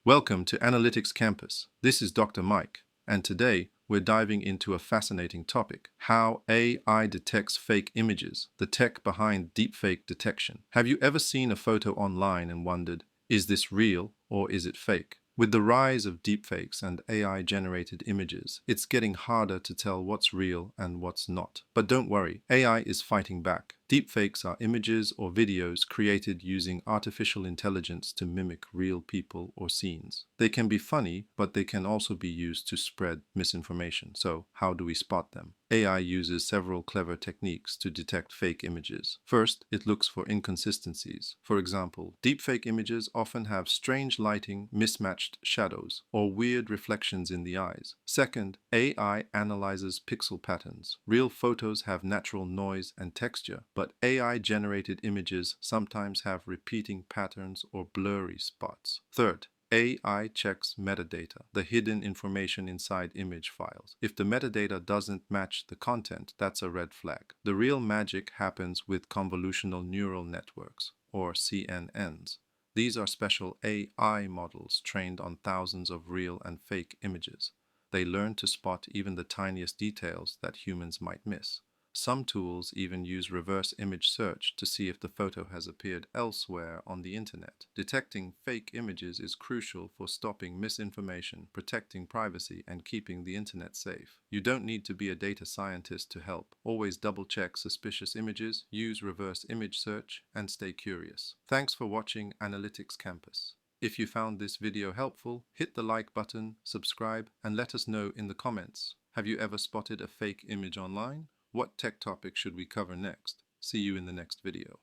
Welcome to Analytics Campus. This is Dr. Mike, and today we're diving into a fascinating topic: how AI detects fake images, the tech behind deepfake detection. Have you ever seen a photo online and wondered, is this real or is it fake? With the rise of deepfakes and AI-generated images, it's getting harder to tell what's real and what's not. But don't worry, AI is fighting back. Deepfakes are images or videos created using artificial intelligence to mimic real people or scenes. They can be funny, but they can also be used to spread misinformation. So, how do we spot them? AI uses several clever techniques to detect fake images. First, it looks for inconsistencies. For example, deepfake images often have strange lighting, mismatched shadows, or weird reflections in the eyes. Second, AI analyzes pixel patterns. Real photos have natural noise and texture, but AI-generated images sometimes have repeating patterns or blurry spots. Third, AI checks metadata, the hidden information inside image files. If the metadata doesn't match the content, that's a red flag. The real magic happens with convolutional neural networks, or CNNs. These are special AI models trained on thousands of real and fake images. They learn to spot even the tiniest details that humans might miss. Some tools even use reverse image search to see if the photo has appeared elsewhere on the internet. Detecting fake images is crucial for stopping misinformation, protecting privacy, and keeping the internet safe. You don't need to be a data scientist to help. Always double-check suspicious images, use reverse image search, and stay curious. Thanks for watching Analytics Campus. If you found this video helpful, hit the like button, subscribe, and let us know in the comments. Have you ever spotted a fake image online? What tech topic should we cover next? See you in the next video.